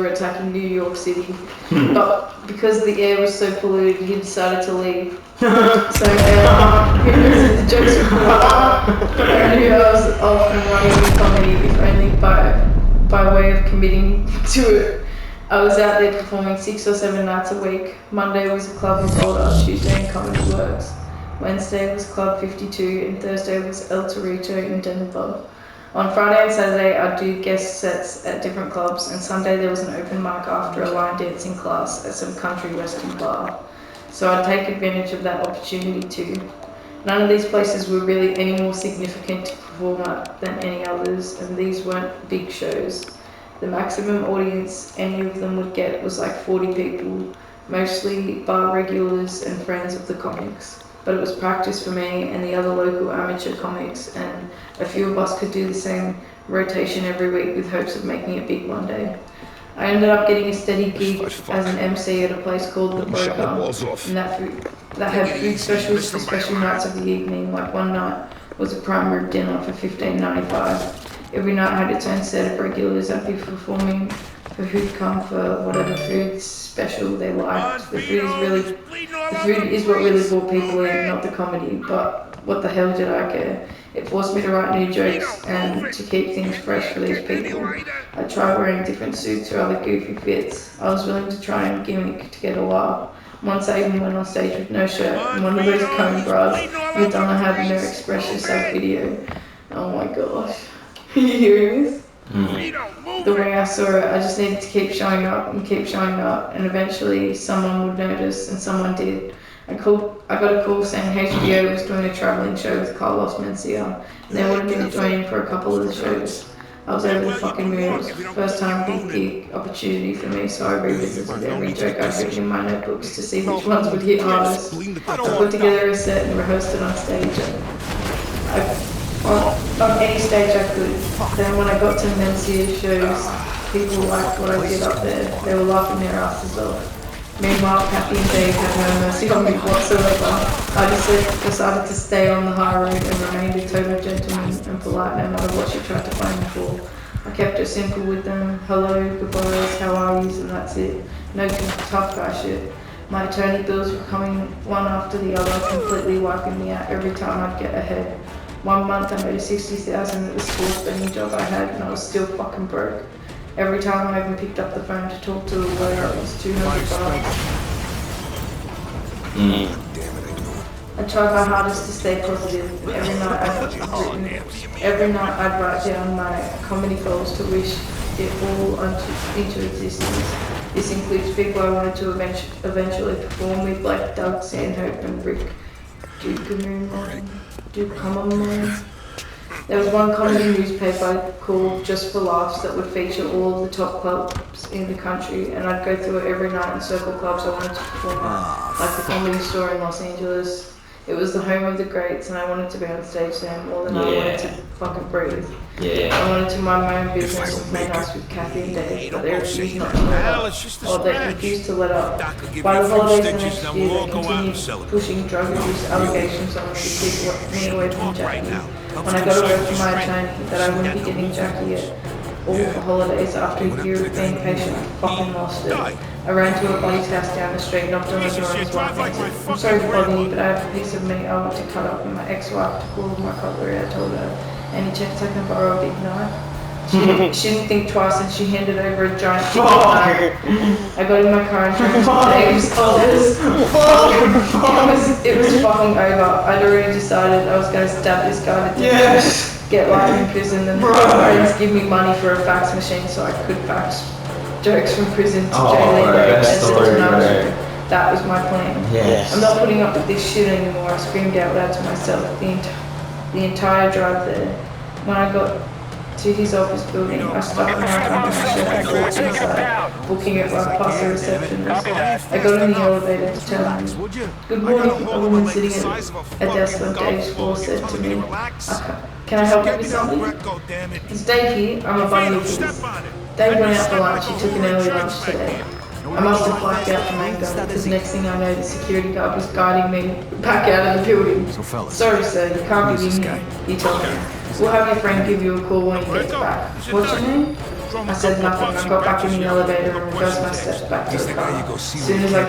were attacking New York City. But because the air was so polluted, he decided to leave. So the jokes were but I knew I was off and running with comedy, if only by way of committing to it. I was out there performing 6 or 7 nights a week. Monday was a club in Boulder, Tuesday in Comedy Works. Wednesday was Club 52 and Thursday was El Torito in Denver. On Friday and Saturday I'd do guest sets at different clubs, and Sunday there was an open mic after a line dancing class at some country western bar. So I'd take advantage of that opportunity too. None of these places were really any more significant to perform at than any others, and these weren't big shows. The maximum audience any of them would get was like 40 people, mostly bar regulars and friends of the comics. But it was practice for me and the other local amateur comics, and a few of us could do the same rotation every week with hopes of making it big one day. I ended up getting a steady gig as an MC at a place called The Broker, and that had food specials for special nights of the evening. Like one night was a prime rib dinner for $15.95. Every night had its own set of regulars. I'd be performing for who'd come for whatever food special they liked. The food is what really brought people in, not the comedy. But what the hell did I care? It forced me to write new jokes and to keep things fresh for these people. I tried wearing different suits or other goofy fits. I was willing to try and gimmick to get a laugh. Once I even went on stage with no shirt and one of those cone bras with on I had no expression self video. Oh my gosh. Are you hearing this? The way I saw it, I just needed to keep showing up, and eventually someone would notice, and someone did. I got a call saying HBO was doing a travelling show with Carlos Mencia, and they wanted me to join in for a couple of the shows. I was over the fucking moon. It was the first time big gig opportunity for me, so I revisited every joke I'd written in my notebooks to see which ones would hit hardest. I put together a set and rehearsed it on stage. On any stage I could. Then when I got to Mencia's shows, people liked what I did up there. They were laughing their asses off. Meanwhile, Kathy and Dave had no mercy on me whatsoever. I just decided to stay on the high road and remained a total gentleman and polite no matter what she tried to find me for. I kept it simple with them. Hello, goodbyes, how are yous, and that's it. No tough guy shit. My attorney bills were coming one after the other, completely wiping me out every time I'd get ahead. One month I made $60,000 at the school spending job I had, and I was still fucking broke. Every time I even picked up the phone to talk to a lawyer, it was $200. I tried my hardest to stay positive, and every night I'd write down my comedy goals to wish it all into existence. This includes people I wanted to eventually perform with, like Doug Sandhope and Rick Ducommun. There was one comedy newspaper called Just for Laughs that would feature all of the top clubs in the country, and I'd go through it every night and circle clubs I wanted to perform at, like the Comedy Store in Los Angeles. It was the home of the greats, and I wanted to be on stage then more than I wanted to fucking breathe. I wanted to mind my own business and play nice with Kathy and Dave, but they refused not to let up. Or they refused to let up. By the holidays the next year, they continued pushing drug abuse allegations on me to keep me away from Jackie. When I got a word from my attorney that I wouldn't be getting Jackie at all the holidays after a year of being patient, I fucking lost it. I ran to a buddy's house down the street, knocked on the door, and his wife answered. I'm sorry to bother you, but I have a piece of meat I want to cut up, and my ex-wife took all of my cutlery. I told her, any chance I can borrow a big knife? She didn't think twice, and she handed over a giant chicken knife. I got in my car and drove to Dave's office. It was fucking over. I'd already decided I was going to stab this guy to death, get life in prison, and my parents give me money for a fax machine so I could fax jokes from prison to jail. That was my plan. I'm not putting up with this shit anymore. I screamed out loud to myself the entire drive there. When I got to his office building, I stopped my car and I walked inside, booking it right past the receptionist. I got in the elevator to tell him, good morning. A woman sitting at a desk on Dave's floor said to me, can I help you with something? It's Dave here. I'm a buddy of his. Dave went out for lunch. He took an early lunch today. I must have blacked out from anger, because next thing I know, the security guard was guiding me back out of the building. Sorry, sir, you can't be in here, he told me. We'll have your friend give you a call when he gets back. What's your name? I said nothing. I got back in the elevator and reversed my steps back to the car. As soon as I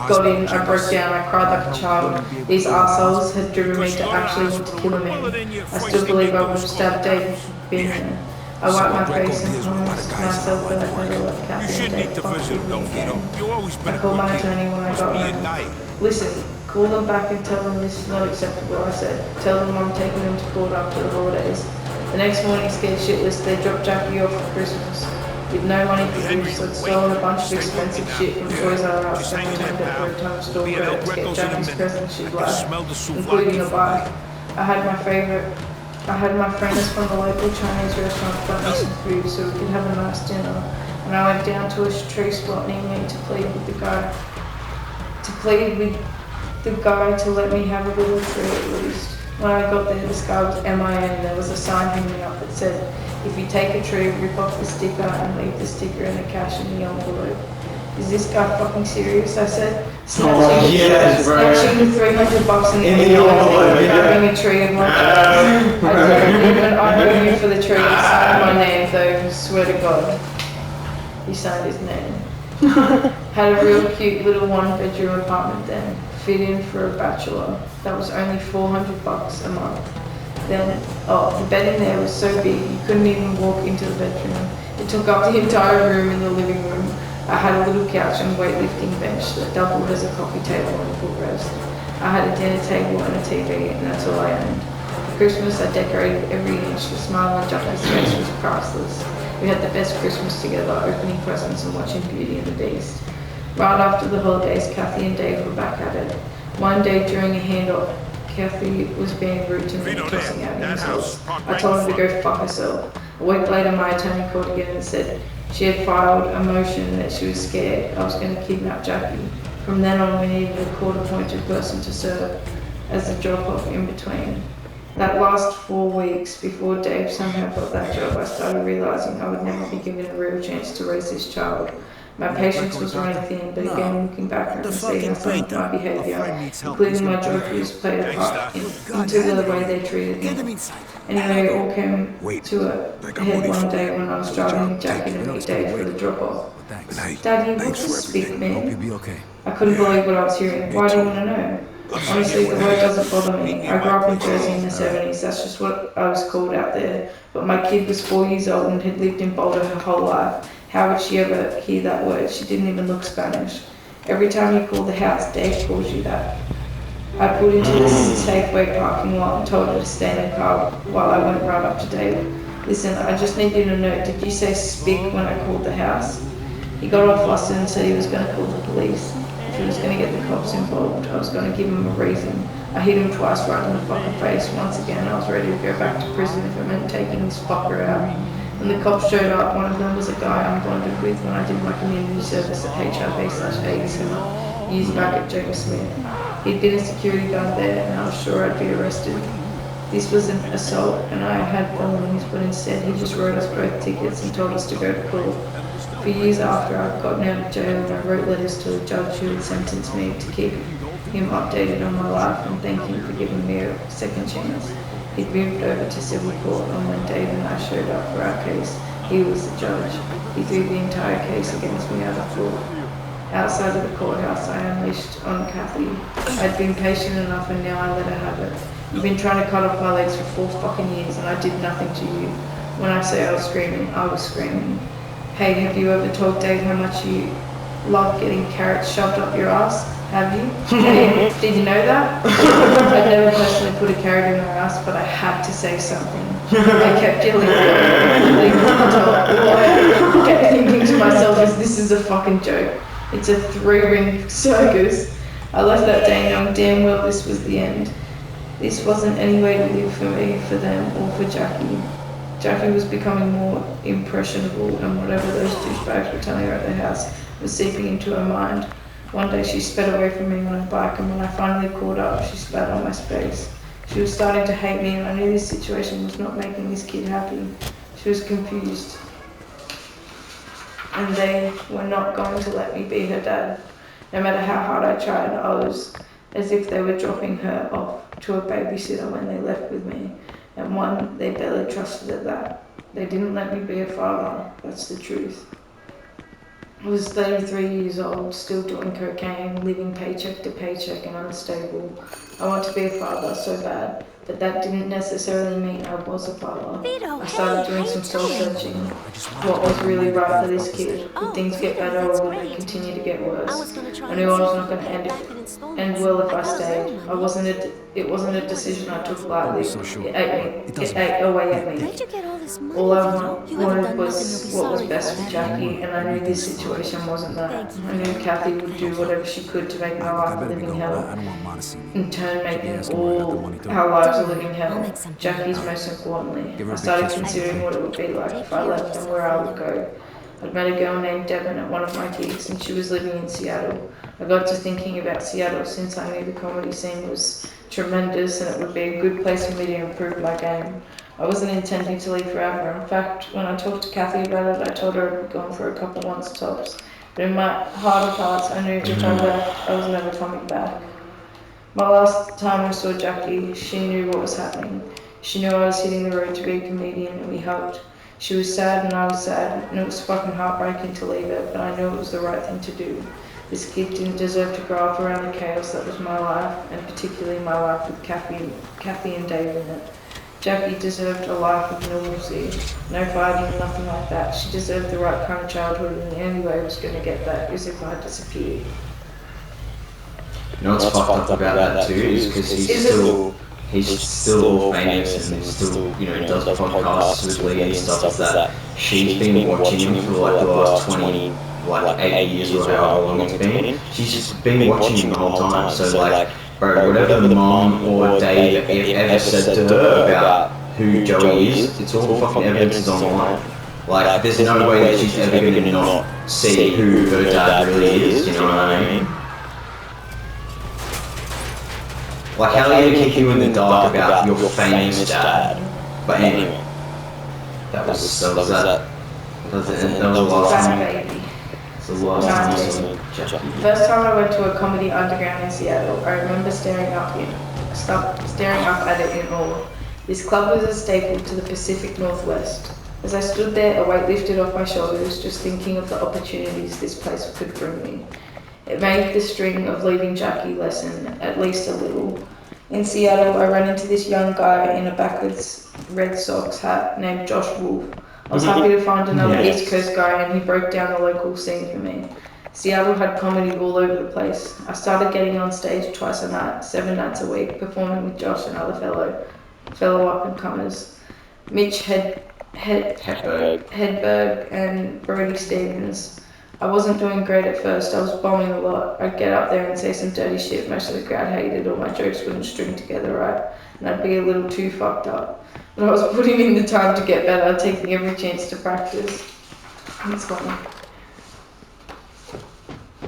got in, I broke down. I cried like a child. These assholes had driven me to actually want to kill a man. I still believe I would have stabbed Dave for being there. I wiped my face and promised myself that I'd never let Kathy and Dave fuck with me again. I called my attorney when I got home. Listen, call them back and tell them this is not acceptable, I said. Tell them I'm taking them to court after the holidays. The next morning, scared shitless, they dropped Jackie off for Christmas. With no money for gifts, I'd stolen a bunch of expensive shit from Toys R Us and returned it for a time store credit to get Jackie's present she'd like, including a bike. I had my friends from the local Chinese restaurant brought me some food so we could have a nice dinner. And I went down to a tree spot near me to plead with the guy to let me have a little tree at least. When I got there, the sky was MIA and there was a sign hanging up that said, if you take a tree, rip off the sticker and leave the sticker and the cash in the envelope. Is this guy fucking serious? I said, snatching the $300 in the envelope and grabbing a tree and like I didn't even honor you for the tree and signed my name though, swear to God. He signed his name. Had a real cute little one-bedroom apartment then, fit in for a bachelor. That was only $400 a month. Then, the bed in there was so big you couldn't even walk into the bedroom. It took up the entire room in the living room. I had a little couch and weightlifting bench that doubled as a coffee table and footrest. I had a dinner table and a TV, and that's all I owned. For Christmas, I decorated every inch. The smile on Jackie's face was priceless. We had the best Christmas together, opening presents and watching Beauty and the Beast. Right after the holidays, Kathy and Dave were back at it. One day during a handoff, Kathy was being rude to me, tossing out insults. I told her to go fuck herself. A week later, my attorney called again and said she had filed a motion that she was scared I was going to kidnap Jackie. From then on, we needed a court-appointed person to serve as a drop-off in between. That last 4 weeks before Dave somehow got that job, I started realizing I would never be given a real chance to raise this child. My patience was running thin, but again, looking back, I can see how some of my behaviour, including my drug use, played a part into the way they treated me. Anyway, it all came to a head one day when I was driving with Jackie to meet Dave for the drop-off. Daddy, what's a speak, man? I couldn't believe what I was hearing. Why do you want to know? Honestly, the word doesn't bother me. I grew up in Jersey in the 70s, that's just what I was called out there. But my kid was 4 years old and had lived in Boulder her whole life. How would she ever hear that word? She didn't even look Spanish. Every time you call the house, Dave calls you that. I pulled into the Safeway parking lot and told her to stay in the car while I went right up to Dave. Listen, I just need you to know, did you say speak when I called the house? He got all flustered and said he was going to call the police. If he was going to get the cops involved, I was going to give him a reason. I hit him twice right in the fucking face. Once again, I was ready to go back to prison if it meant taking this fucker out. When the cops showed up, one of them was a guy I'm bonded with when I did my community service at HIV/AIDS Center years back at James Smith. He'd been a security guard there and I was sure I'd be arrested. This was an assault and I had felonies, but instead he just wrote us both tickets and told us to go to court. For years after I'd gotten out of jail, I wrote letters to the judge who had sentenced me to keep him updated on my life and thank him for giving me a second chance. He'd moved over to civil court and when Dave and I showed up for our case, he was the judge. He threw the entire case against me out of court. Outside of the courthouse, I unleashed on Kathy. I'd been patient enough and now I let her have it. You've been trying to cut off my legs for 4 fucking years and I did nothing to you. When I say I was screaming. Hey, have you ever told Dave how much you love getting carrots shoved up your ass? Have you? Hey, did you know that? I'd never personally put a carrot in my ass, but I had to say something. I kept yelling all I kept thinking to myself is this is a fucking joke. It's a 3-ring circus. I left that day knowing damn well this was the end. This wasn't any way to live for me, for them, or for Jackie. Jackie was becoming more impressionable and whatever those douchebags were telling her at the house was seeping into her mind. One day she sped away from me on her bike and when I finally caught up, she spat on my face. She was starting to hate me and I knew this situation was not making this kid happy. She was confused. And they were not going to let me be her dad. No matter how hard I tried, I was as if they were dropping her off to a babysitter when they left with me. And one they barely trusted at that. They didn't let me be a father, that's the truth. I was 33 years old, still doing cocaine, living paycheck to paycheck and unstable. I want to be a father so bad, but that didn't necessarily mean I was a father. I started doing some soul-searching. What was really right for this kid? Would things get better or would they continue to get worse? I knew I was not going to end well if I stayed. It wasn't a decision I took lightly. It ate away at me. All I wanted was what was best for Jackie, and I knew this situation wasn't that. I knew Kathy would do whatever she could to make my life a living hell, in turn making all our lives a living hell, Jackie's most importantly. I started considering what it would be like if I left and where I would go. I'd met a girl named Devon at one of my gigs, and she was living in Seattle. I got to thinking about Seattle since I knew the comedy scene was tremendous and it would be a good place for me to improve my game. I wasn't intending to leave forever. In fact, when I talked to Kathy about it, I told her I'd be gone for a couple months tops. But in my heart of hearts, I knew if I left, I was never coming back. My last time I saw Jackie, she knew what was happening. She knew I was hitting the road to be a comedian, and we hugged. She was sad and I was sad, and it was fucking heartbreaking to leave her, but I knew it was the right thing to do. This kid didn't deserve to grow up around the chaos that was my life, and particularly my life with Kathy and Dave in it. Jackie deserved a life of normalcy, no fighting, nothing like that. She deserved the right kind of childhood, and the only way I was going to get that is if I disappeared. You know what's fucked up about that too is because he's still famous and still, does podcasts with Lee and stuff like that. She's been watching him for like the last 8 years or however long it's been. She's just been watching him the whole time. So like, bro, whatever the mom or Dave ever said to her about who Joey is, it's all fucking evidence online. Like, there's no way that she's ever going to not see who her dad really is, you know what I mean? Like, how are they going to keep you in the dark about your famous dad? But anyway, that was the last time. First time I went to a comedy underground in Seattle, I remember staring up at it in awe. This club was a staple to the Pacific Northwest. As I stood there, a weight lifted off my shoulders, just thinking of the opportunities this place could bring me. It made the string of leaving Jackie lessen, at least a little. In Seattle, I ran into this young guy in a backwards Red Sox hat named Josh Wolf. I was happy to find another East Coast guy, and he broke down the local scene for me. Seattle had comedy all over the place. I started getting on stage twice a night, 7 nights a week, performing with Josh and other fellow up-and-comers. Mitch Hedberg and Brody Stevens. I wasn't doing great at first. I was bombing a lot. I'd get up there and say some dirty shit most of the crowd hated, or my jokes wouldn't string together right, and I'd be a little too fucked up. But I was putting in the time to get better, taking every chance to practice. It's funny.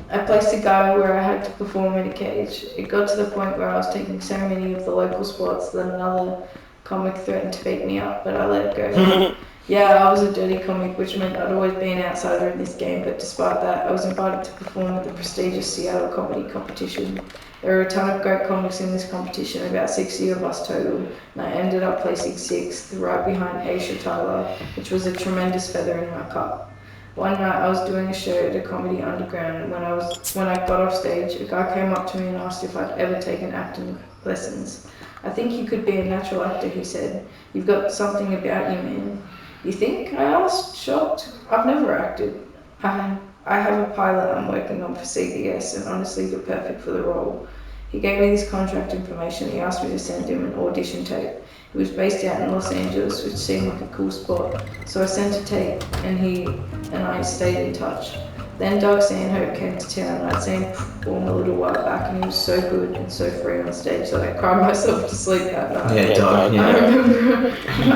I placed a guy where I had to perform in a cage. It got to the point where I was taking so many of the local spots that another comic threatened to beat me up, but I let it go. Yeah, I was a dirty comic, which meant I'd always be an outsider in this game, but despite that, I was invited to perform at the prestigious Seattle comedy competition. There were a ton of great comics in this competition, about 60 of us total, and I ended up placing 6th, right behind Aisha Tyler, which was a tremendous feather in my cap. One night I was doing a show at a comedy underground, and when I got off stage, a guy came up to me and asked if I'd ever taken acting lessons. I think you could be a natural actor, he said. You've got something about you, man. You think? I asked, shocked. I've never acted. I have a pilot I'm working on for CBS, and honestly you're perfect for the role. He gave me this contract information. He asked me to send him an audition tape. It was based out in Los Angeles, which seemed like a cool spot. So I sent a tape, and he and I stayed in touch. Then Doug Stanhope came to town, and I'd seen him perform a little while back, and he was so good and so free on stage that I cried myself to sleep that night. Yeah, Doug, yeah.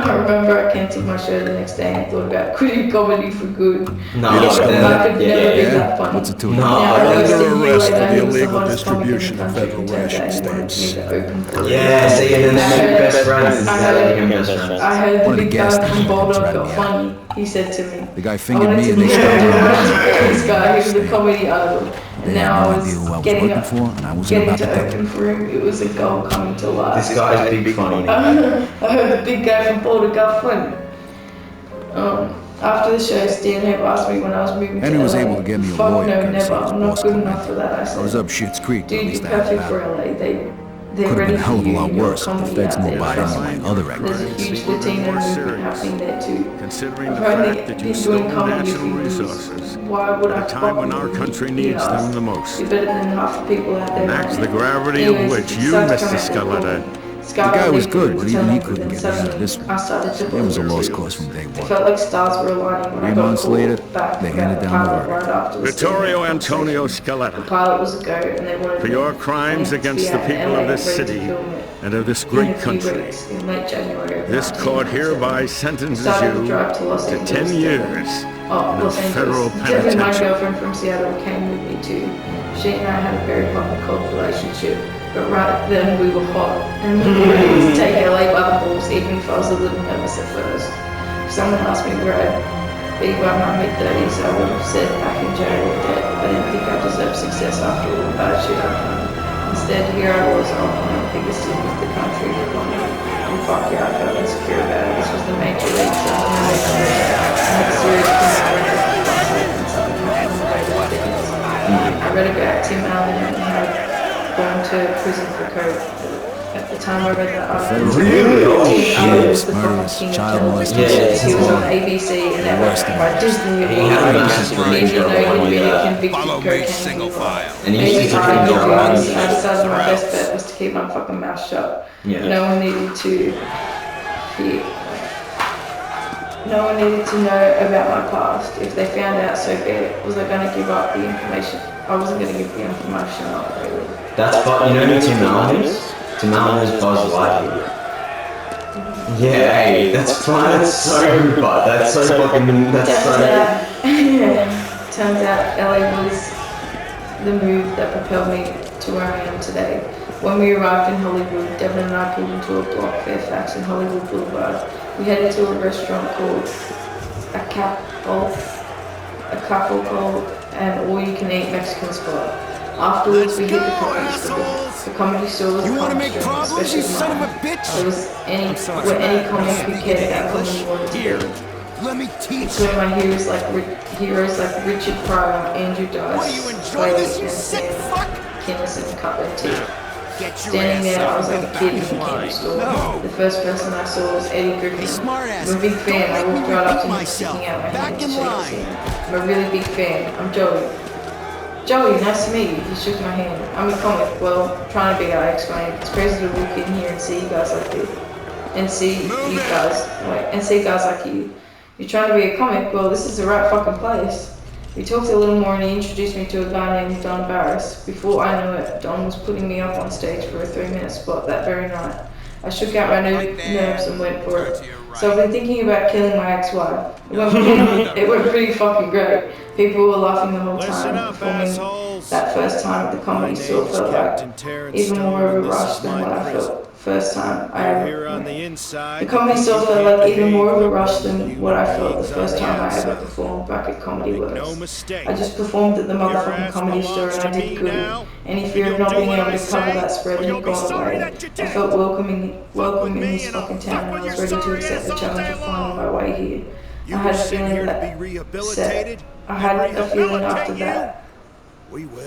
I remember I canceled my show the next day and thought about quitting comedy for good. No, I could never be that funny. What's it to? Now, Under arrest for the he was the illegal hottest comic in the distribution of country federal until ration they wanted me stamps. to open for it. Yeah, see, and then they became best friends. I heard the One of the big gas guy from stations Bulldog ratted got me out. funny, he said to me. The guy I fingered wanted me to and be they a started this guy, he was a comedy idol. And They now had I no idea who I was was getting working for, and I wasn't getting about to to pick open for him. It was a goal coming to life. This guy's big funny. I heard the big guy from Bulldog got funny. After the show, Stanhope asked me when I was moving And to he was LA. able to get me a Fuck lawyer no, courtesy never. of his I'm not boss good Clemente. enough for that, I I was said. up Schitt's Creek, but at Dude, least you're I had a perfect for background. LA. They're Could have ready been a for hell of a you. lot You're worse if the comedy feds out knew there, about any trust of me. my other There's a activities. huge Latino movement happening there too. Considering I've the only fact that been you stole doing comedy a natural few years. resources Why would I at a time when fucking our country he needs them asked. the most. You're better than half the people out there. And that's right the now. gravity Anyways, of which it you, started Mr. coming out with Scaletta. The guy was good, was but even he telling couldn't them get me out of suddenly this one. I started to It was a believe lost too. cause from day It one. felt like stars were aligning when 3 I got a months call later, back they about handed the down the pilot verdict. right after the Vittorio Stanhope Antonio conversation. The Scaletta, pilot was a go, and they wanted for me. your I crimes needed to against be the out in people LA of this ready to city film it and of this in great a few country. weeks, in late January of This court 1997. hereby sentences Started to you drive to Los to Angeles 10 together. years Oh, in a Los federal Angeles. Devin, my penitentiary. girlfriend from Seattle, came with me too. She and I had a very hot and cold relationship, but right then we were hot and we were ready to take LA by the balls, even if I was a little nervous at first. If someone asked me where I'd be by my mid-30s, I would have said back in jail or dead. I didn't think I deserved success after all the bad shit I'd done. Instead, here I was on the biggest city of the country with money. And fuck yeah, I felt insecure about it. This was the major league, so I'm gonna make it. I had serious criminal record for fuck's sake in Southern California. I read about Tim Allen and how he'd gone to prison for coke. At the time I read that article, Really? Oh, Tim Allen was shit. the fucking Murderous, king of child television. molestation. He was on Yeah. ABC and everything by Disney and He had a Warner. massive Even range though of he'd one been a year. convicted Follow me, cocaine single dealer. file. And he Maybe used to I drink knew drugs. drugs, and I decided my best bet was to keep my fucking mouth shut. Yeah. No one needed to hear. No one needed to know about my past. If they found out, so be it. Was I gonna give up the information? I wasn't gonna give the information up, really. That's but you know who Tim Allen is? Tim Allen is Buzz Lightyear. Yeah, hey, that's fun. That's so but that's so fucking that's so. Turns out LA was the move that propelled me to where I am today. When we arrived in Hollywood, Devin and I pulled into a block, Fairfax and Hollywood Boulevard. We headed to a restaurant called Acapulco, an all-you-can-eat Mexican spot. Afterwards, we hit the comedy store. The comedy store was You a wanna comedy make store, problems, you especially son of a mine. bitch? There was where any comic who cared about comedy wanted to be. Let me teach It's where my heroes like Richard Pryor, Andrew Dice, What, you enjoy this, you and sick Sam fuck? Kinison cut their teeth. Get your Standing there, I ass was up. like a kid in the candy store. No. The first person I saw was Eddie Griffin. Smart ass. I'm a big fan. I Don't make walked me right up to repeat him, myself. sticking out my Back hand in and shaking line. his hand. I'm a really big fan. I'm Joey. Joey, nice to meet you. He shook my hand. I'm a comic. Well, trying to be, I explained. It's crazy to walk in here and see you guys like this. And see guys like you. You're trying to be a comic? Well, this is the right fucking place. We talked a little more and he introduced me to a guy named Don Barris. Before I knew it, Don was putting me up on stage for a 3-minute spot that very night. I shook out my nerves and went for it. So I've been thinking about killing my ex-wife. It went pretty fucking great. People were laughing the whole time. Performing that first time at the comedy store felt like even more of a rush than what I felt first time I ever went. The comedy store felt like even more of a rush than what I felt the first time I ever performed back at Comedy Works. I just performed at the motherfucking comedy store and I did good. Any fear of not being able to cover that spread had gone away. I felt welcome in this fucking town and I was ready to accept the challenge of finding my way here. I had a feeling after that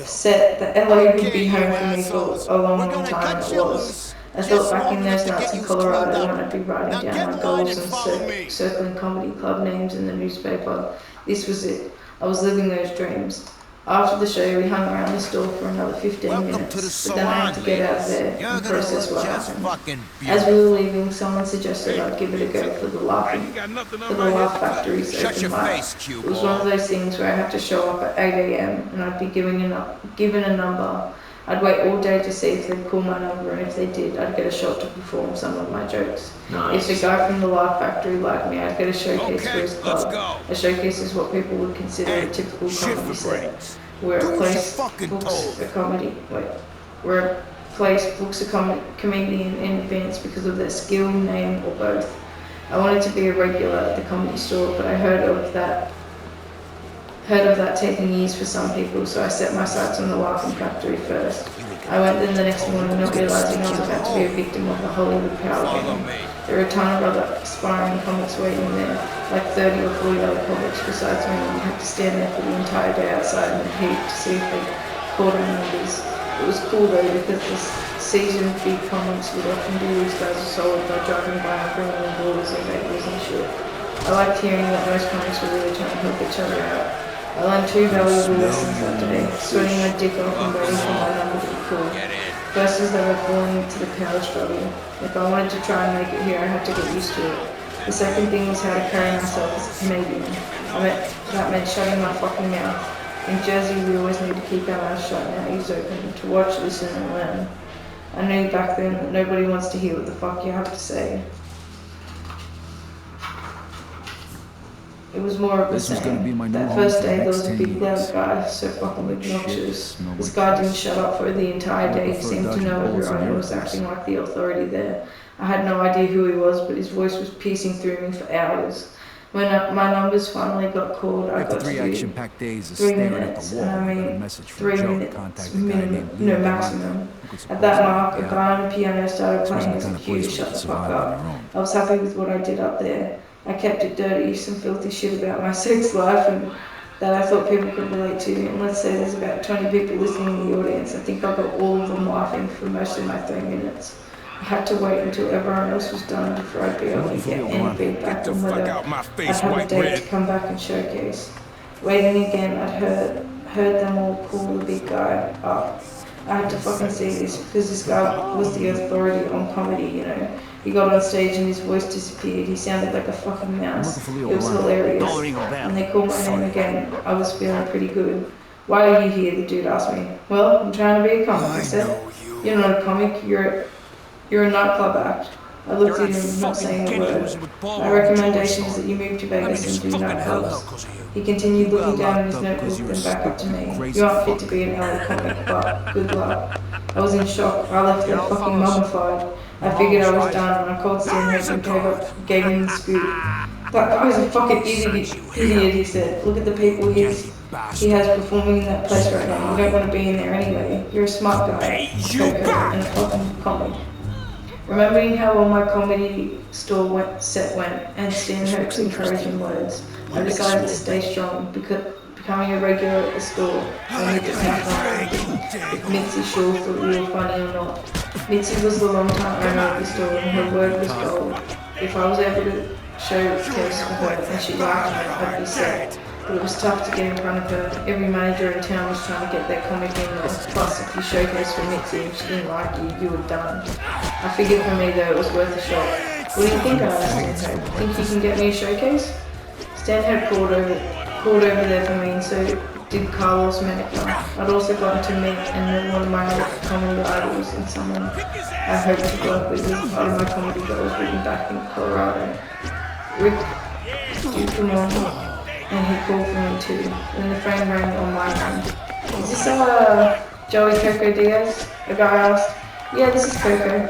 set that LA would be home for me for a long time, and it was. I thought back in those nights in Colorado when I'd be writing down my goals and circling comedy club names in the newspaper. This was it. I was living those dreams. After the show, we hung around the store for another 15 minutes, but then I had to get out of there and process what happened. As we were leaving, someone suggested I'd give it a go for the Laugh Factory's open mic. It was one of those things where I had to show up at 8 a.m. and I'd be given a number. I'd wait all day to see if they'd call my number, and if they did, I'd get a shot to perform some of my jokes. Nice. If the guy from the Laugh Factory liked me, I'd get a showcase for his club. A showcase is what people would consider a typical comedy set, where a place books a comedian in advance because of their skill, name, or both. I wanted to be a regular at the comedy store, but I heard of that taking years for some people, so I set my sights on the Laugh Factory first. I went there the next morning not realizing I was about to be a victim of the Hollywood power game. There were a ton of other aspiring comics waiting there, like 30 or 40 other comics besides me, and you had to stand there for the entire day outside in the heat to see if they caught any numbers. It was cool though because the seasoned big comics would often do these guys a solid by driving by and bringing in borders and labels and shit. I liked hearing that most comics were really trying to help each other out. I learned 2 valuable lessons that day, sweating my dick off and waiting for my number to be called. First is that we're falling into the power struggle. If I wanted to try and make it here, I had to get used to it. The second thing was how to carry myself as a Canadian. That meant shutting my fucking mouth. In Jersey, we always need to keep our mouths shut and our ears open, to watch, listen and learn. I knew back then that nobody wants to hear what the fuck you have to say. It was more of the same. That first day there was a big loud guy, so fucking obnoxious. This guy didn't shut up for the entire day. He seemed to know everyone and was acting like the authority there. I had no idea who he was, but his voice was piercing through me for hours. When my numbers finally got called, I got to do 3 minutes, and I mean 3 minutes minimum, no maximum. At that mark, a guy on the piano started playing his cue to shut the fuck up. I was happy with what I did up there. I kept it dirty, some filthy shit about my sex life and that I thought people could relate to. And let's say there's about 20 people listening in the audience. I think I got all of them laughing for most of my 3 minutes. I had to wait until everyone else was done before I'd be able to get any feedback on whether I'd have a date to come back and showcase. Waiting again, I'd heard them all call the big guy up. I had to fucking see this because this guy was the authority on comedy, you know. He got on stage and his voice disappeared. He sounded like a fucking mouse. It was hilarious. And they called my name again. I was feeling pretty good. Why are you here? The dude asked me. Well, I'm trying to be a comic, I said. You're not a comic, you're a nightclub act. I looked at him, not saying a word. My recommendation is that you move to Vegas and do nightclubs. He continued looking down at his notebook, then back up to me. You aren't fit to be an LA comic, but good luck. I was in shock. I left there fucking mummified. I figured I was done, and I called Stanley and gave him the scoop. That guy's a fucking idiot, he said. Look at the people he has performing in that place right now. You don't want to be in there anyway. You're a smart guy, and a fucking comic. Remembering how well my comedy store set went, and Stanhope's encouraging words, I decided to stay strong, becoming a regular at the store. I need to pass on if Mitzi Shaw thought we were funny or not. Mitzi was the long-time owner of the store, and her word was gold. If I was able to showcase for her and she liked me, I'd be set. But it was tough to get in front of her. Every manager in town was trying to get their comic in there. Plus, if you showcased for Mitzi and she didn't like you, you were done. I figured for me, though, it was worth a shot. What do you think? I asked Stanhope. Think you can get me a showcase? Stanhope called over there for me, and so did Carlos Menica. I'd also gotten to meet and know one of my other comedy idols and someone I hoped to work with as part of my comedy that was written back in Colorado. Rick Ducamon. And he called for me too. Then the phone rang on my end. Is this Joey Coco Diaz? A guy asked. Yeah, this is Coco.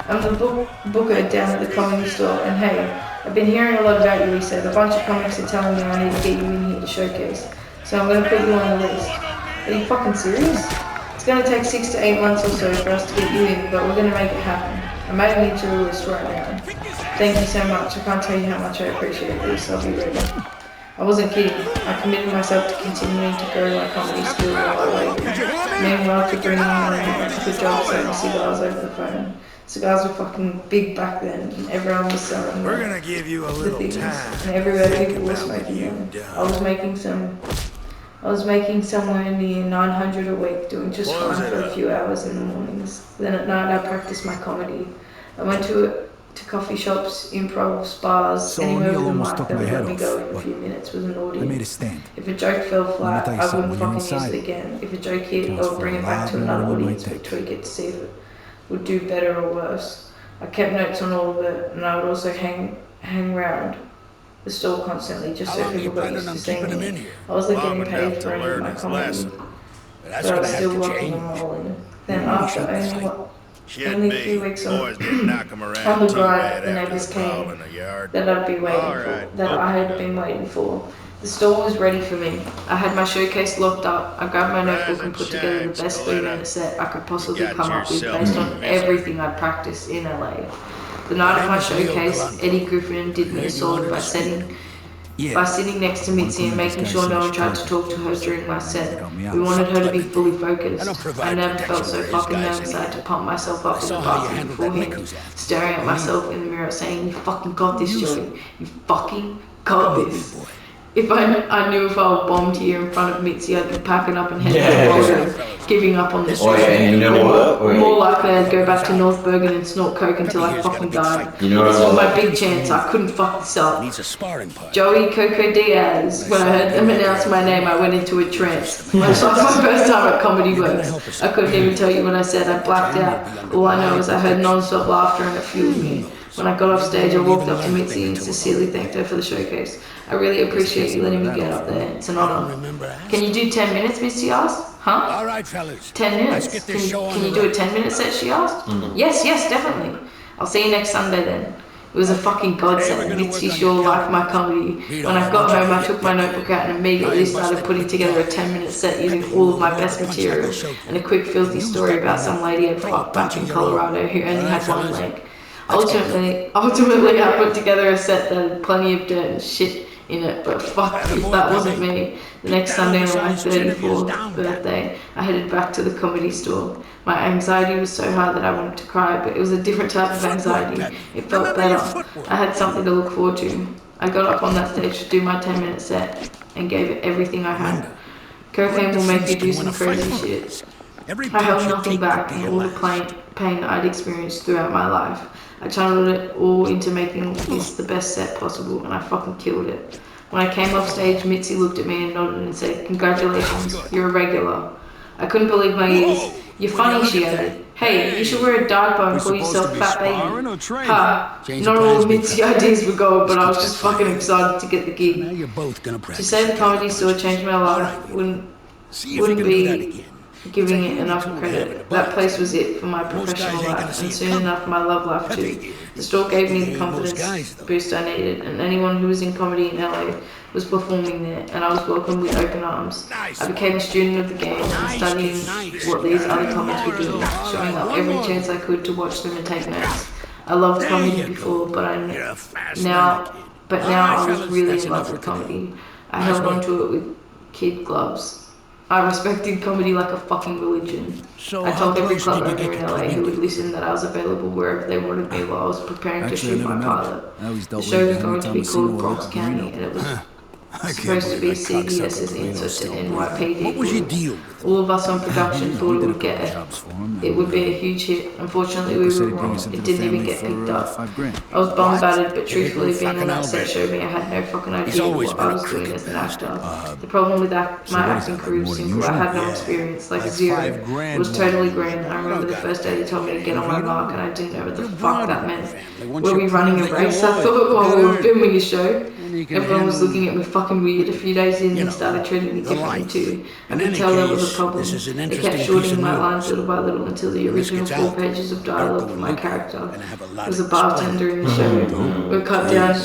I'm the booker down at the comedy store, and hey, I've been hearing a lot about you, he said. A bunch of comics are telling me I need to get you in here to showcase. So I'm going to put you on the list. Are you fucking serious? It's going to take 6 to 8 months or so for us to get you in, but we're going to make it happen. I'm adding you to the list right now. Thank you so much. I can't tell you how much I appreciate this. I'll be ready. I wasn't kidding. I committed myself to continuing to grow my comedy skills while I waited. Meanwhile, to bringing in a good job selling cigars over the phone. Cigars were fucking big back then, and everyone was selling We're gonna give you a little things, time. and everywhere people were smoking them. I was making somewhere near 900 a week, doing just fine for a few hours in the mornings. Then at night, I practiced my comedy. I went to coffee shops, improv, bars, anywhere with a mic that would let me go in a few minutes with an audience. I made a stand. If a joke fell flat, I wouldn't fucking use it again. If a joke hit, I would bring it back to another audience or tweak it to see if it would do better or worse. I kept notes on all of it, and I would also hang around the store constantly just so people got used to seeing me. I wasn't getting paid for any of my comedy, but I was still locking them all in. Then after only a few weeks on the grind, the neighbours came that I had been waiting for. The store was ready for me. I had my showcase locked up. I grabbed my notebook and put together the best 3-minute set I could possibly come up with based on everything I'd practiced in LA. The night of my showcase, Eddie Griffin did me a solid by sitting next to Mitzi and making sure no one tried to talk to her during my set. We wanted her to be fully focused. I never felt so fucking nervous I had to pump myself up in the bathroom beforehand, staring at myself in the mirror saying, "You fucking got this, Joey. You fucking got this." If I knew if I were bombed here in front of Mitzi, I'd be packing up and heading to Florida, giving up on the street. And you know what? More likely I'd go back to North Bergen and snort coke until I fucking died. You know This was my big chance. I couldn't fuck this up. Joey Coco Diaz. When I heard them announce my name, I went into a trance. Much like my first time at Comedy Works. I couldn't even tell you what I said. I blacked out. All I know is I heard non-stop laughter and it fueled me. When I got off stage, I walked up to Mitzi and sincerely thanked her for the showcase. I really appreciate you letting me get up there. It's an honor. Can you do 10 minutes, Mitzi asked? Huh? All right, fellas. 10 minutes. Can you do a 10-minute set, she asked? Yes, definitely. I'll see you next Sunday then. It was a fucking godsend. Mitzi sure liked my comedy. When I got home, I took my notebook out and immediately started putting together a 10-minute set using all of my best material and a quick filthy story about some lady I'd fucked back in Colorado who only had one leg. Ultimately, I put together a set that had plenty of dirt and shit in it, but fuck if that wasn't me. The next Sunday on my 34th birthday, I headed back to the comedy store. My anxiety was so high that I wanted to cry, but it was a different type of anxiety. It felt better. I had something to look forward to. I got up on that stage to do my 10-minute set and gave it everything I had. Cocaine will make you do some crazy shit. I held nothing back and all the pain I'd experienced throughout my life. I channeled it all into making this the best set possible, and I fucking killed it. When I came off stage, Mitzi looked at me and nodded and said, "Congratulations, you're a regular." I couldn't believe my ears. "You're funny," she added. "Hey, you should wear a dart bow and call yourself Fat Baby." Ha! Not all of Mitzi's ideas were gold, but I was just fucking excited to get the gig. To say the comedy store changed my life wouldn't be giving it enough credit. That place was it for my professional life, and soon enough my love life too. The store gave me the confidence boost I needed, and anyone who was in comedy in LA was performing there, and I was welcomed with open arms. I became a student of the game and studying what these other comics were doing, showing up every chance I could to watch them and take notes. I loved comedy before, but now I was really in love with comedy. I held onto it with kid gloves. I respected comedy like a fucking religion. I told every club owner in LA who would listen that I was available wherever they wanted me while I was preparing to shoot my pilot. The show was going to be called Bronx County, and it was supposed to be CBS's answer to NYPD. What was your deal? All of us on production thought it would it would be a huge hit. Unfortunately, we were wrong. It didn't even get picked up. I was bummed about it, but truthfully, being on that set showed me I had no fucking idea what I was doing as an actor. The problem with my acting career was simple. I had no experience, like zero. It was totally green. I remember the first day they told me to get on my mark, and I didn't know what the fuck that meant. Were we running a race? I thought while we were filming a show. Everyone was looking at me fucking weird. A few days in, they started treating me differently too. I could tell there was a problem. They kept shortening my lines little by little until the original 4 pages of dialogue for my character was a bartender in the show were cut down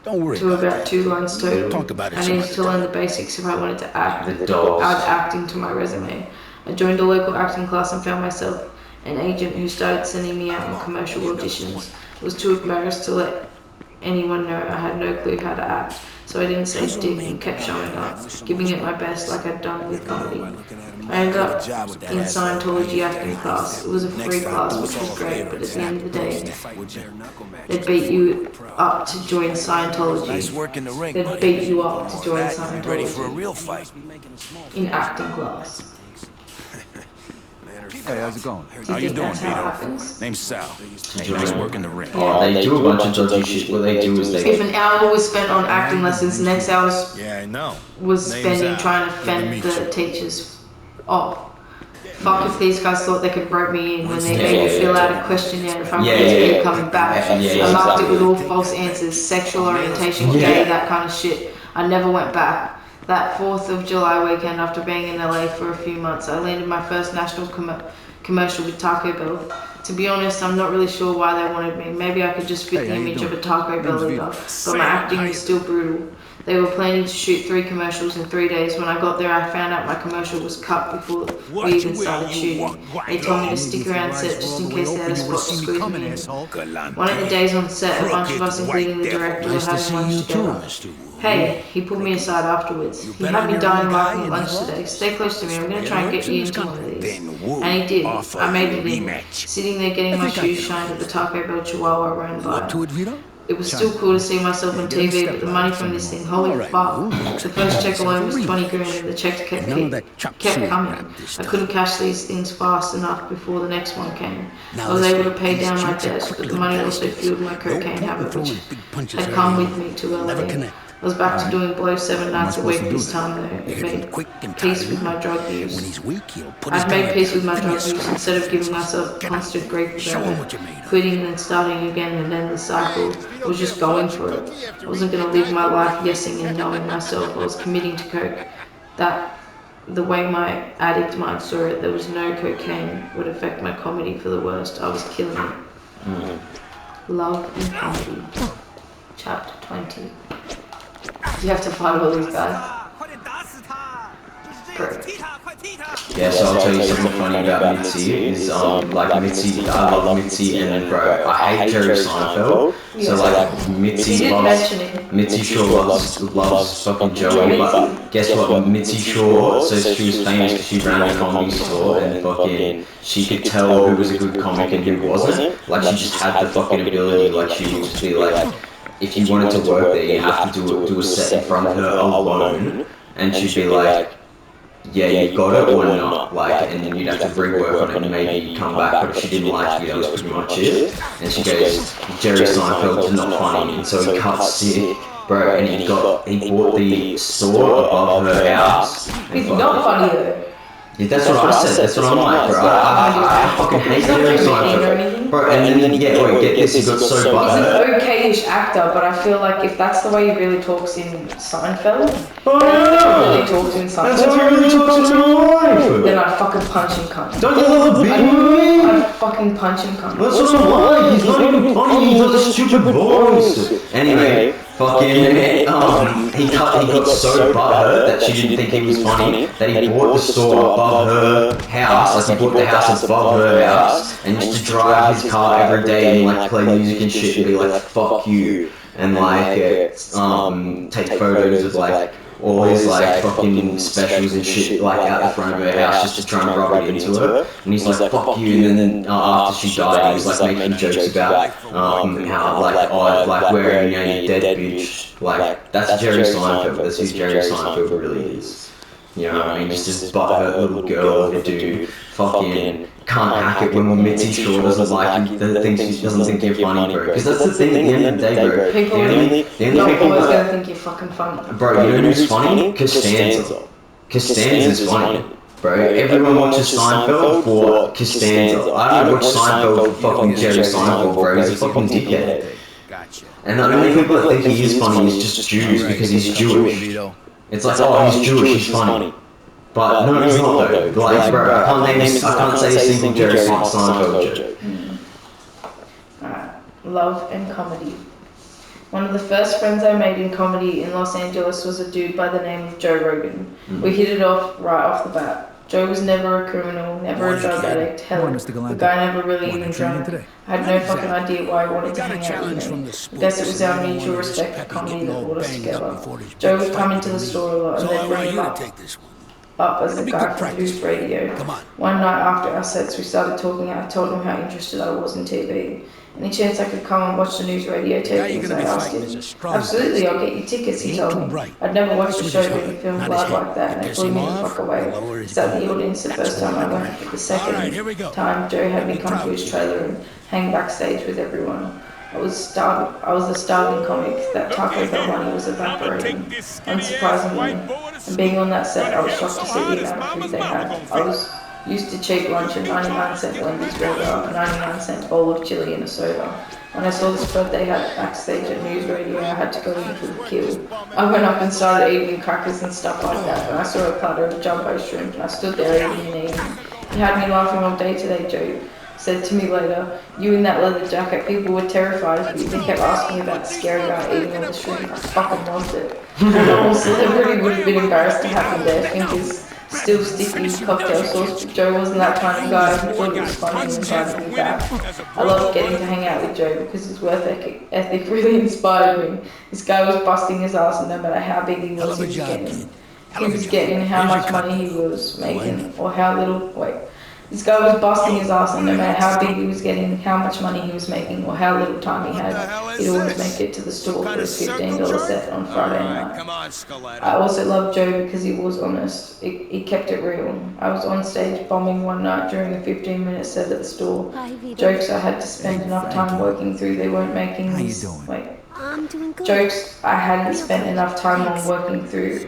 to about 2 lines total. I needed to learn the basics if I wanted to add acting to my resume. I joined a local acting class and found myself an agent who started sending me out on commercial auditions. I was too embarrassed to let anyone know I had no clue how to act, so I didn't say dick and kept showing up, giving it my best like I'd done with comedy. I ended up in Scientology acting class. It was a free class, which was great, but at the end of the day, they'd beat you up to join Scientology. They'd beat you up to join Scientology in acting class. Hey, how's it going? How you doing, Vito? Name's Sal. Nice work in the ring. Oh, they do a bunch of dodgy shit. What they do is they... If an hour was spent on acting lessons, the next hour was spending Name's trying to fend the teachers off. Fuck if these guys thought they could rope me in when they made me fill out a questionnaire if I'm going to be coming back. I marked it with all false answers, sexual orientation, gay, that kind of shit. I never went back. That 4th of July weekend, after being in LA for a few months, I landed my first national commercial with Taco Bell. To be honest, I'm not really sure why they wanted me. Maybe I could just fit the image of a Taco Bell leader, but my acting was still brutal. They were planning to shoot 3 commercials in 3 days. When I got there, I found out my commercial was cut before we even started shooting. They told me to stick around set just in case they had a spot to squeeze me in. One of the days on set, a bunch of us, including the director, were having lunch together. Hey, he pulled me aside afterwards. He had me dying laughing at lunch today. Stay close to me, I'm going to try and get you into one of these. And he did. I made it in. Sitting there getting my shoes shined at the Taco Bell Chihuahua ran by. It was still cool to see myself on TV, but the money from this thing, holy fuck. The first check alone was 20 grand and the checks kept coming. I couldn't cash these things fast enough before the next one came. I was able to pay down my debts, but the money also fueled my cocaine habit, which had come with me to LA. I was back to doing blow 7 nights a week this time though. It made peace with my drug use. I'd made peace with my drug use instead of giving myself constant grief about it. Quitting and then starting again and then the cycle. I was just going for it. I wasn't going to live my life guessing and knowing myself. I was committing to coke. That, the way my addict mind saw it, there was no cocaine would affect my comedy for the worst. I was killing it. Love and comedy. Chapter 20. You have to fight all these guys. Yeah, so I'll tell you something funny about Mitzi is like Mitzi, I love Mitzi and bro, I hate Jerry Seinfeld. So like Mitzi Shaw loves fucking Joey, but guess what? Mitzi Shaw says she was famous because she ran a comedy store and fucking she could tell who was a good comic and who wasn't. Like she just had the fucking ability. Like she would just be like, if you wanted to work there, you have to do a set in front of her alone, and she'd be like, yeah, you got it or not, like, and then you'd have to rework on it and maybe you'd come back, but if she didn't like you, that was pretty much it. And she goes, Jerry Seinfeld's not funny, and so he cut sick, bro, and he bought the store above her house. He's not funny though. Yeah, that's what I said, that's what I'm like, bro. I fucking hate Jerry Seinfeld. Bro, and then, yeah, wait, get this, he got so butthurt. He's an okay-ish actor, but I feel like if that's the way he really talks in Seinfeld, really talks in Seinfeld, that's how he really talks in real life. Then I'd fucking punch him, cunt. Don't you love a big movie? I'd fucking punch him, cunt. That's what I'm like, he's not even funny, he does a stupid voice. Anyway, fucking, he got so butthurt that she didn't think he was funny, that he bought the store above her house, like he bought the house above her house, and used to drive his car every day and like play music and shit and be like, fuck you, and like, take photos of like, all his like fucking specials and shit like out the front of her house just to try and rub it into her. And he's like, fuck you, and then after she died he was like making jokes about how like, oh, like wearing, you know, you dead bitch. Like, that's Jerry Seinfeld, that's who Jerry Seinfeld really is. You know what I mean? He's just butthurt little girl or dude, fucking can't hack it when Mitzi Shaw doesn't like you, she doesn't think you're funny, bro. Because that's the thing at the end of the day, bro. The only people always gonna think you're fucking funny. Bro, you know who's funny? Costanza. Costanza's funny. Bro, everyone watches Seinfeld for Costanza. I don't watch Seinfeld for fucking Jerry Seinfeld, bro. He's a fucking dickhead. And the only people that think he is funny is just Jews because he's Jewish. It's like, oh, he's Jewish, he's funny. But no, he's not though. Like, bro, I can't say a single Jerry Seinfeld joke. Alright, love and comedy. One of the first friends I made in comedy in Los Angeles was a dude by the name of Joe Rogan. We hit it off right off the bat. Joe was never a criminal, never a drug addict. Hell, the guy never really even drank. I had no fucking idea why he wanted to hang out with me. I guess it was our mutual respect for comedy that brought us together. Joe would come into the store a lot and then bring him up as the guy from News Radio. One night after our sets we started talking, I told him how interested I was in TV. Any chance I could come and watch the News Radio tapings? I asked him. Absolutely, I'll get you tickets, he told me. I'd never watched a show being filmed live like that, and it blew me the fuck away. Sat in the audience the first time I went, but the second time Joe had me come to his trailer and hang backstage with everyone. I was the starving comic. That Taco Bell money was evaporating, unsurprisingly. And being on that set, I was shocked to see the amount of food they had. I was used to cheap lunch and 99-cent Wendy's burger, a 99-cent bowl of chili and a soda. When I saw the spread they had backstage at News Radio, I had to go in for the kill. I went up and started eating crackers and stuff like that, and I saw a platter of jumbo shrimp, and I stood there eating and eating. He had me laughing all day today, Joe. said to me later, "You in that leather jacket, people were terrified of you. They kept asking me about the scary guy eating all the shrimp. I fucking loved it. A normal celebrity would have been embarrassed to have their fingers still sticky with cocktail sauce, but Joe wasn't that kind of guy. He thought it was funny and invited me back. I loved getting to hang out with Joe because his work ethic really inspired me. This guy was busting his ass, and no matter how big he was, he was getting how much money he was making, or how little. Wait. This guy was busting his ass, and no matter how big he was getting, how much money he was making, or how little time he had, he'd always make it to the store for his $15 set on Friday night. Come on, Skeletta. I also loved Joe because he was honest. He kept it real. I was on stage bombing one night during a 15-minute set at the store. Jokes I had to spend enough time working through, they weren't making How you doing? Wait. I'm doing good. Jokes I hadn't spent enough time on working through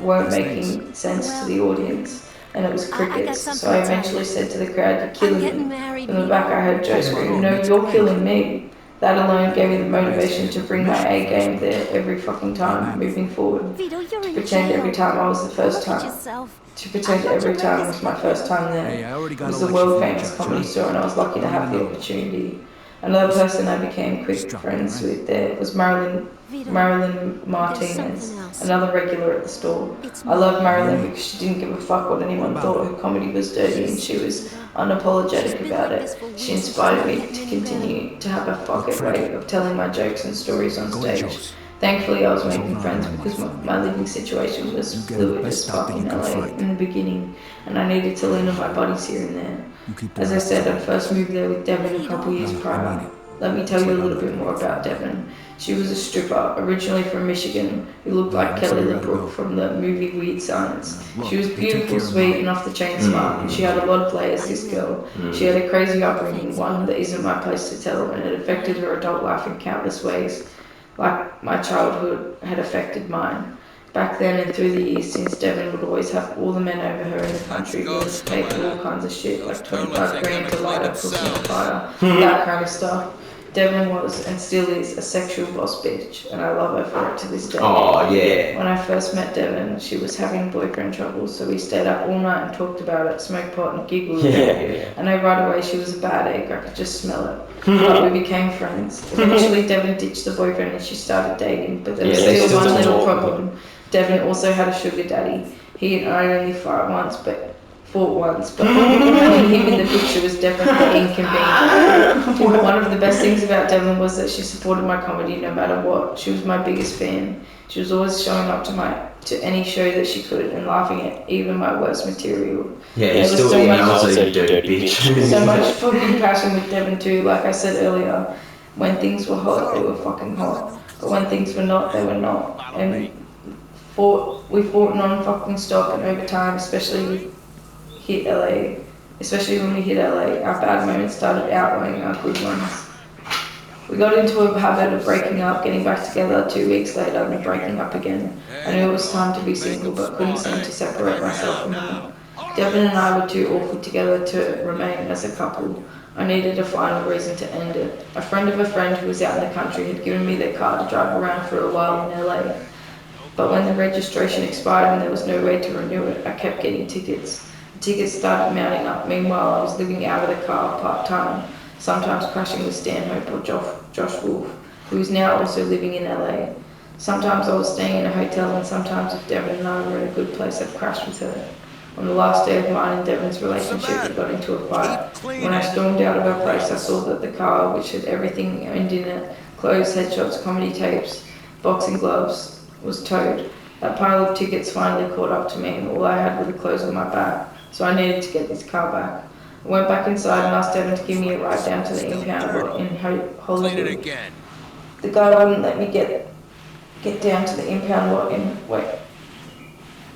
weren't making sense to the audience. And it was crickets, so I eventually said to the crowd, "You're killing me." From the back I heard Joe scream, "No, you're killing me." That alone gave me the motivation to bring my A game there every fucking time, moving forward. Vito, you're To in pretend jail. every time I was the first Look at time. yourself. To pretend every time was my first time Hey, there. I already It got was all a that shit world from famous the comedy truck. store, and I was lucky to have the opportunity. Another person I became quick friends with there was Marilyn Martinez, another regular at the store. I loved Marilyn because she didn't give a fuck what anyone thought. Her comedy was dirty and she was unapologetic about it. She inspired me to continue to have a pocket way of telling my jokes and stories on stage. Thankfully, I was making friends because my living situation was fluid as fuck in LA in the beginning, and I needed to lean on my buddies here and there. As I said, I first moved there with Devon a couple years prior. Let me tell you a little bit more about Devon. She was a stripper, originally from Michigan, who looked like Kelly LeBrook from the movie Weird Science. She was beautiful, sweet, and off the chain smart, and she had a lot of layers, this girl. She had a crazy upbringing, one that isn't my place to tell, and it affected her adult life in countless ways, like my childhood had affected mine. Back then and through the years since, Devon would always have all the men over her in the country willing to pay for all kinds of shit, like 25 grand to light a pussy on fire, that kind of stuff. Devon was, and still is, a sexual boss bitch, and I love her for it to this day. Oh, yeah. When I first met Devon, she was having boyfriend trouble, so we stayed up all night and talked about it, smoked pot and giggled. Yeah. I know right away she was a bad egg, I could just smell it. But we became friends. Eventually Devon ditched the boyfriend and she started dating, but there was still one little problem. Devon also had a sugar daddy. He and I only fought once, but having him in the picture was definitely inconvenient. One of the best things about Devon was that she supported my comedy no matter what. She was my biggest fan. She was always showing up to any show that she could and laughing at even my worst material. Yeah, There you was still so you much- also you dirty bitch. So much fucking passion with Devon too. Like I said earlier, when things were hot, they were fucking hot. But when things were not, they were not. And we fought non-fucking stop and over time, especially when we hit LA, our bad moments started outweighing our good ones. We got into a habit of breaking up, getting back together 2 weeks later, and breaking up again. I knew it was time to be single, but couldn't seem to separate myself from her. Devon and I were too awkward together to remain as a couple. I needed a final reason to end it. A friend of a friend who was out in the country had given me their car to drive around for a while in LA. But when the registration expired and there was no way to renew it, I kept getting tickets. The tickets started mounting up. Meanwhile, I was living out of the car part-time, sometimes crashing with Stanhope or Josh Wolf, who is now also living in LA. Sometimes I was staying in a hotel, and sometimes if Devon and I were in a good place, I'd crash with her. On the last day of mine and Devon's relationship, we got into a fight. When I stormed out of her place, I saw that the car, which had everything owned in it, clothes, headshots, comedy tapes, boxing gloves, was towed. That pile of tickets finally caught up to me, and all I had were the clothes on my back, so I needed to get this car back. I went back inside and asked Devon to give me a ride down to the impound lot in Hollywood. The guy wouldn't let me get down to the impound lot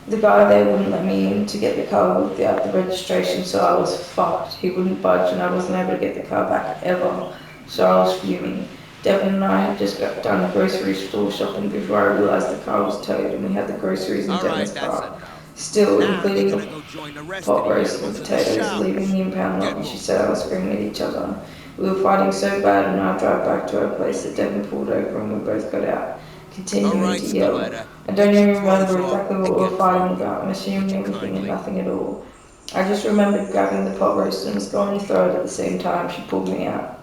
The guy there wouldn't let me in to get the car without the registration, so I was fucked. He wouldn't budge and I wasn't able to get the car back ever, so I was fuming. Devon and I had just got done grocery store shopping before I realised the car was towed, and we had the groceries in Devon's car. Still, including a pot roast and potatoes, leaving the impound lot, and she said I was screaming at each other. We were fighting so bad, and I drove back to her place that Devon pulled over and we both got out, continuing to yell. I don't even remember exactly what we were fighting about. I'm assuming everything and nothing at all. I just remembered grabbing the pot roast and was going to throw it at the same time. She pulled me out.